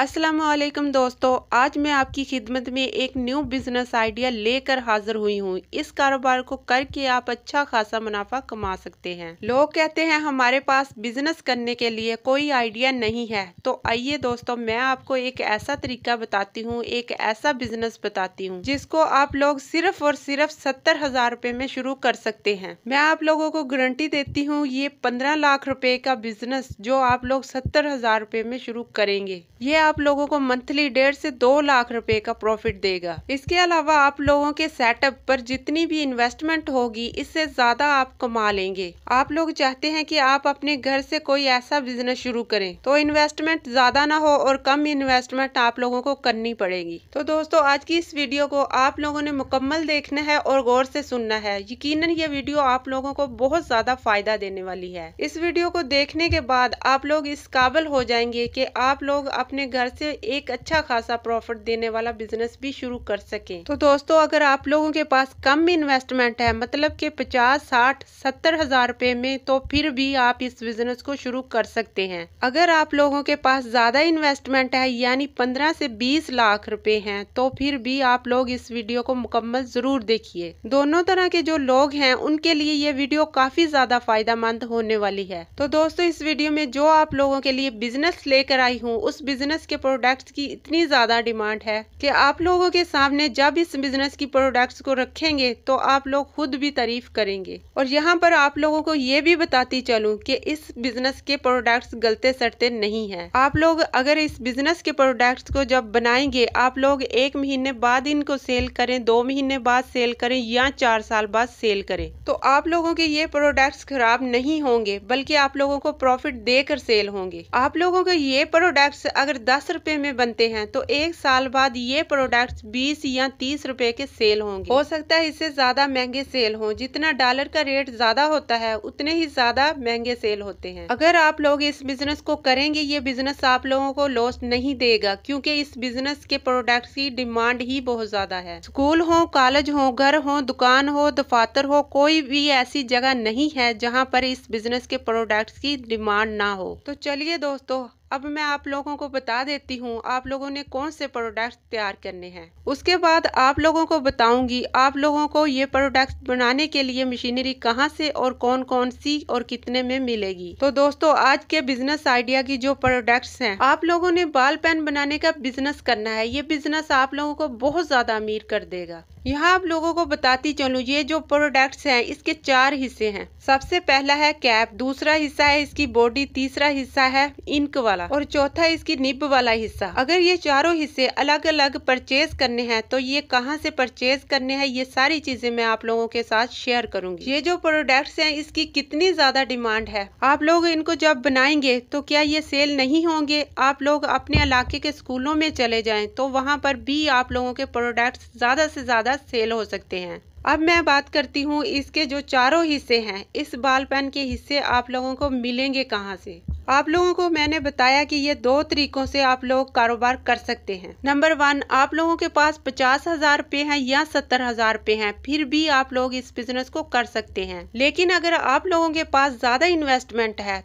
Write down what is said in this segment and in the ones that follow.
अस्सलामुअलैकुम दोस्तों, आज मैं आपकी खिदमत में एक न्यू बिजनेस आइडिया लेकर हाजिर हुई हूँ। इस कारोबार को करके आप अच्छा खासा मुनाफा कमा सकते हैं। लोग कहते हैं हमारे पास बिजनेस करने के लिए कोई आइडिया नहीं है, तो आइए दोस्तों मैं आपको एक ऐसा तरीका बताती हूँ, एक ऐसा बिजनेस बताती हूँ जिसको आप लोग सिर्फ और सिर्फ 70,000 रुपए में शुरू कर सकते हैं। मैं आप लोगों को गारंटी देती हूँ ये 15 लाख रुपए का बिजनेस जो आप लोग 70,000 रुपए में शुरू करेंगे, ये आप लोगों को मंथली 1.5 से 2 लाख रुपए का प्रॉफिट देगा। इसके अलावा आप लोगों के सेटअप पर जितनी भी इन्वेस्टमेंट होगी इससे ज्यादा आप कमा लेंगे। आप लोग चाहते हैं कि आप अपने घर से कोई ऐसा बिजनेस शुरू करें तो इन्वेस्टमेंट ज्यादा ना हो और कम इन्वेस्टमेंट आप लोगों को करनी पड़ेगी। तो दोस्तों आज की इस वीडियो को आप लोगों ने मुकम्मल देखना है और गौर से सुनना है। यकीनन ये वीडियो आप लोगों को बहुत ज्यादा फायदा देने वाली है। इस वीडियो को देखने के बाद आप लोग इस काबिल हो जाएंगे कि आप लोग अपने घर से एक अच्छा खासा प्रॉफिट देने वाला बिजनेस भी शुरू कर सकें। तो दोस्तों अगर आप लोगों के पास कम इन्वेस्टमेंट है, मतलब कि 50, 60, 70,000 रुपए में, तो फिर भी आप इस बिजनेस को शुरू कर सकते हैं। अगर आप लोगों के पास ज्यादा इन्वेस्टमेंट है यानी 15 से 20 लाख रुपए हैं, तो फिर भी आप लोग इस वीडियो को मुकम्मल जरूर देखिए। दोनों तरह के जो लोग हैं उनके लिए ये वीडियो काफी ज्यादा फायदेमंद होने वाली है। तो दोस्तों इस वीडियो में जो आप लोगों के लिए बिजनेस लेकर आई हूँ उस बिजनेस के प्रोडक्ट्स की इतनी ज्यादा डिमांड है कि आप लोगों के सामने जब इस बिजनेस की प्रोडक्ट्स को रखेंगे तो आप लोग खुद भी तारीफ करेंगे। और यहाँ पर आप लोगों को ये भी बताती चलूं कि इस बिजनेस के प्रोडक्ट्स गलते सड़ते नहीं हैं। आप लोग अगर इस बिजनेस के प्रोडक्ट्स को जब बनाएंगे, आप लोग 1 महीने बाद इनको सेल करें, 2 महीने बाद सेल करें या 4 साल बाद सेल करें, तो आप लोगों के ये प्रोडक्ट्स खराब नहीं होंगे बल्कि आप लोगों को प्रॉफिट देकर सेल होंगे। आप लोगों के ये प्रोडक्ट्स अगर 10 रुपए में बनते हैं तो 1 साल बाद ये प्रोडक्ट्स 20 या 30 रुपए के सेल होंगे। हो सकता है इससे ज्यादा महंगे सेल हों। जितना डॉलर का रेट ज्यादा होता है उतने ही ज्यादा महंगे सेल होते हैं। अगर आप लोग इस बिजनेस को करेंगे, ये बिजनेस आप लोगों को लॉस नहीं देगा क्योंकि इस बिजनेस के प्रोडक्ट्स की डिमांड ही बहुत ज्यादा है। स्कूल हो, कॉलेज हो, घर हो, दुकान हो, दफातर हो, कोई भी ऐसी जगह नहीं है जहाँ पर इस बिजनेस के प्रोडक्ट्स की डिमांड ना हो। तो चलिए दोस्तों अब मैं आप लोगों को बता देती हूँ आप लोगों ने कौन से प्रोडक्ट्स तैयार करने हैं। उसके बाद आप लोगों को बताऊंगी आप लोगों को ये प्रोडक्ट्स बनाने के लिए मशीनरी कहाँ से और कौन कौन सी और कितने में मिलेगी। तो दोस्तों आज के बिजनेस आइडिया की जो प्रोडक्ट्स हैं, आप लोगों ने बाल पेन बनाने का बिजनेस करना है। ये बिजनेस आप लोगों को बहुत ज्यादा अमीर कर देगा। यहाँ आप लोगों को बताती चलूं ये जो प्रोडक्ट्स हैं इसके 4 हिस्से हैं। सबसे पहला है कैप, दूसरा हिस्सा है इसकी बॉडी, तीसरा हिस्सा है इंक वाला और चौथा इसकी निब वाला हिस्सा। अगर ये चारों हिस्से अलग अलग परचेज करने हैं तो ये कहाँ से परचेज करने हैं, ये सारी चीजें मैं आप लोगों के साथ शेयर करूंगी। ये जो प्रोडक्ट्स हैं इसकी कितनी ज्यादा डिमांड है, आप लोग इनको जब बनाएंगे तो क्या ये सेल नहीं होंगे। आप लोग अपने इलाके के स्कूलों में चले जाएं तो वहाँ पर भी आप लोगों के प्रोडक्ट्स ज्यादा से ज्यादा सेल हो सकते हैं। अब मैं बात करती हूँ इसके जो चारों हिस्से हैं, इस बाल पेन के हिस्से आप लोगों को मिलेंगे कहाँ से। आप लोगों को मैंने बताया कि ये 2 तरीकों से आप लोग कारोबार कर सकते हैं। नंबर 1, आप लोगों के पास 50,000 रुपए हैं या 70,000 रुपए हैं, फिर भी आप लोग इस बिजनेस को कर सकते हैं। लेकिन अगर आप लोगों के पास ज्यादा इन्वेस्टमेंट है,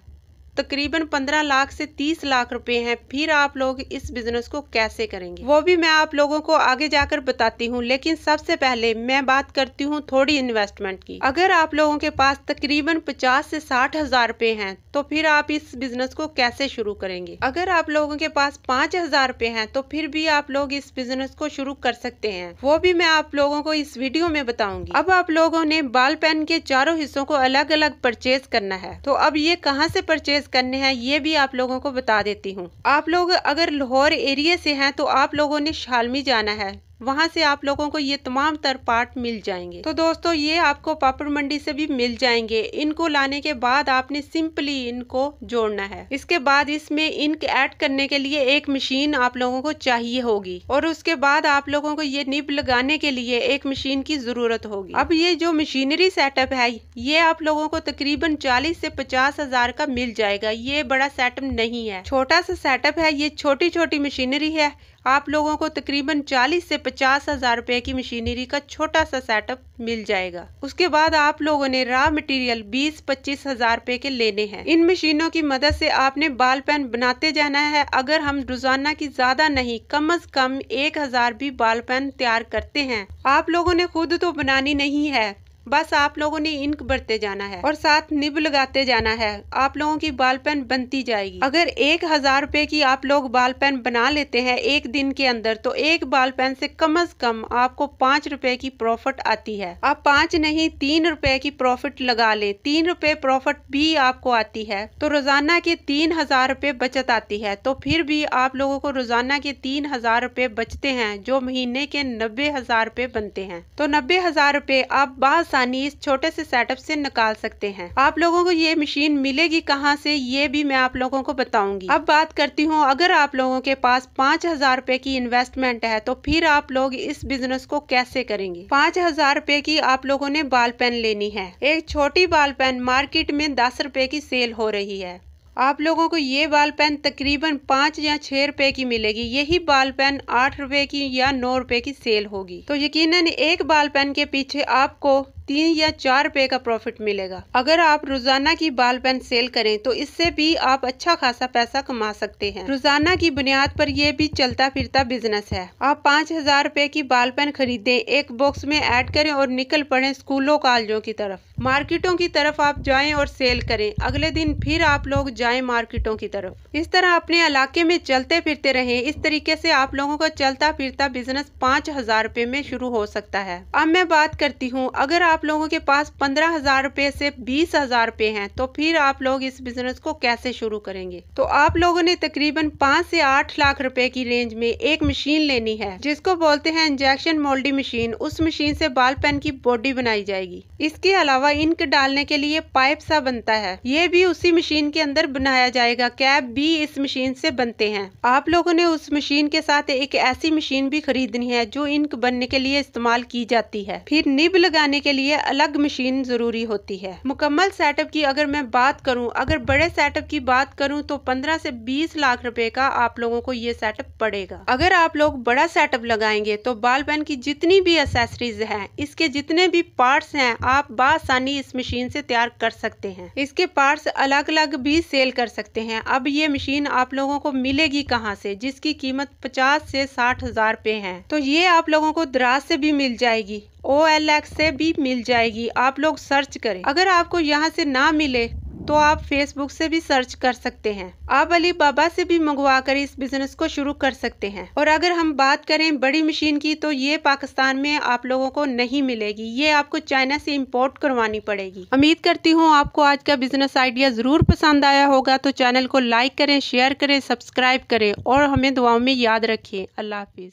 तकरीबन 15 लाख से 30 लाख रुपए हैं, फिर आप लोग इस बिजनेस को कैसे करेंगे वो भी मैं आप लोगों को आगे जाकर बताती हूँ। लेकिन सबसे पहले मैं बात करती हूँ थोड़ी इन्वेस्टमेंट की। अगर आप लोगों के पास तकरीबन 50 से 60,000 रुपए हैं तो फिर आप इस बिजनेस को कैसे शुरू करेंगे। अगर आप लोगों के पास 5,000 रुपए हैं तो फिर भी आप लोग इस बिजनेस को शुरू कर सकते हैं, वो भी मैं आप लोगों को इस वीडियो में बताऊंगी। अब आप लोगों ने बाल पेन के चारों हिस्सों को अलग अलग परचेज करना है, तो अब ये कहाँ से परचेज करने हैं ये भी आप लोगों को बता देती हूँ। आप लोग अगर लाहौर एरिया से हैं तो आप लोगों ने शालमी जाना है, वहाँ से आप लोगों को ये तमाम तर पार्ट मिल जाएंगे। तो दोस्तों ये आपको पापड़ मंडी से भी मिल जाएंगे। इनको लाने के बाद आपने सिंपली इनको जोड़ना है। इसके बाद इसमें इंक ऐड करने के लिए एक मशीन आप लोगों को चाहिए होगी और उसके बाद आप लोगों को ये निब लगाने के लिए एक मशीन की जरूरत होगी। अब ये जो मशीनरी सेटअप है ये आप लोगों को तकरीबन 40 से 50,000 का मिल जाएगा। ये बड़ा सेटअप नहीं है, छोटा सा सेटअप है। ये छोटी छोटी मशीनरी है। आप लोगों को तकरीबन 40 से 50 हजार रुपए की मशीनरी का छोटा सा सेटअप मिल जाएगा। उसके बाद आप लोगों ने रॉ मटेरियल 20-25 हजार रुपए के लेने हैं। इन मशीनों की मदद से आपने बॉल पेन बनाते जाना है। अगर हम रोजाना की ज्यादा नहीं, कम से कम 1000 भी बॉल पेन तैयार करते हैं। आप लोगों ने खुद तो बनानी नहीं है, बस आप लोगों ने इंक भरते जाना है और साथ निब लगाते जाना है। आप लोगों की बॉल पेन बनती जाएगी। अगर 1000 रुपए की आप लोग बॉल पेन बना लेते हैं एक दिन के अंदर, तो एक बॉल पेन से कम आपको 5 रुपए की प्रॉफिट आती है। आप 5 नहीं 3 रुपए की प्रॉफिट लगा ले, 3 रुपए प्रॉफिट भी आपको आती है, तो रोजाना के 3000 रुपए बचत आती है। तो फिर भी आप लोगों को रोजाना के 3000 रुपए बचते हैं, जो महीने के 90,000 रुपए बनते हैं। तो 90,000 रुपए आप इस छोटे से सेटअप से निकाल सकते हैं। आप लोगों को ये मशीन मिलेगी कहाँ से, ये भी मैं आप लोगों को बताऊंगी। अब बात करती हूँ, अगर आप लोगों के पास 5000 रुपए की इन्वेस्टमेंट है, तो फिर आप लोग इस बिजनेस को कैसे करेंगे। 5000 रुपए की आप लोगों ने बॉल पेन लेनी है। एक छोटी बॉल पेन मार्केट में 10 रुपए की सेल हो रही है। आप लोगों को ये बॉल पेन तकरीबन 5 या 6 रुपए की मिलेगी। यही बॉल पेन 8 रुपए की या 9 रुपए की सेल होगी। तो यकीनन एक बॉल पेन के पीछे आपको 3 या 4 रुपए का प्रॉफिट मिलेगा। अगर आप रोजाना की बॉल पेन सेल करें तो इससे भी आप अच्छा खासा पैसा कमा सकते हैं। रोजाना की बुनियाद पर यह भी चलता फिरता बिजनेस है। आप 5000 रुपए की बॉल पेन खरीदें, एक बॉक्स में ऐड करें और निकल पड़े स्कूलों कॉलेजों की तरफ, मार्केटों की तरफ आप जाएं और सेल करें। अगले दिन फिर आप लोग जाएं मार्केटों की तरफ। इस तरह अपने इलाके में चलते फिरते रहें। इस तरीके से आप लोगों का चलता फिरता बिजनेस 5000 रुपए में शुरू हो सकता है। अब मैं बात करती हूँ, अगर आप लोगों के पास 15,000 रुपए से 20,000 रुपए हैं, तो फिर आप लोग इस बिजनेस को कैसे शुरू करेंगे। तो आप लोगों ने तकरीबन 5 से 8 लाख रुपए की रेंज में एक मशीन लेनी है, जिसको बोलते हैं इंजेक्शन मोल्डिंग मशीन। उस मशीन से बॉल पेन की बॉडी बनाई जाएगी। इसके अलावा इंक डालने के लिए पाइप सा बनता है, ये भी उसी मशीन के अंदर बनाया जाएगा। कैप भी इस मशीन से बनते हैं। आप लोगों ने उस मशीन के साथ एक ऐसी मशीन भी खरीदनी है जो इंक बनने के लिए इस्तेमाल की जाती है। फिर निब लगाने के लिए अलग मशीन जरूरी होती है। मुकम्मल सेटअप की अगर मैं बात करूं, अगर बड़े सेटअप की बात करूं, तो 15 से 20 लाख रुपए का आप लोगों को ये सेटअप पड़ेगा। अगर आप लोग बड़ा सेटअप लगाएंगे तो बॉल पेन की जितनी भी एक्सेसरीज हैं, इसके जितने भी पार्ट्स हैं, आप बासानी इस मशीन से तैयार कर सकते हैं। इसके पार्ट्स अलग अलग भी सेल कर सकते हैं। अब ये मशीन आप लोगों को मिलेगी कहाँ से, जिसकी कीमत 50 से 60 हजार रुपए है। तो ये आप लोगों को दराज से भी मिल जाएगी, OLX से भी मिल जाएगी। आप लोग सर्च करें। अगर आपको यहाँ से ना मिले तो आप फेसबुक से भी सर्च कर सकते हैं। आप अली बाबा से भी मंगवा कर इस बिजनेस को शुरू कर सकते हैं। और अगर हम बात करें बड़ी मशीन की, तो ये पाकिस्तान में आप लोगों को नहीं मिलेगी, ये आपको चाइना से इंपोर्ट करवानी पड़ेगी। उम्मीद करती हूँ आपको आज का बिजनेस आइडिया जरूर पसंद आया होगा। तो चैनल को लाइक करें, शेयर करें, सब्सक्राइब करें और हमें दुआओं में याद रखें। अल्लाह हाफिज।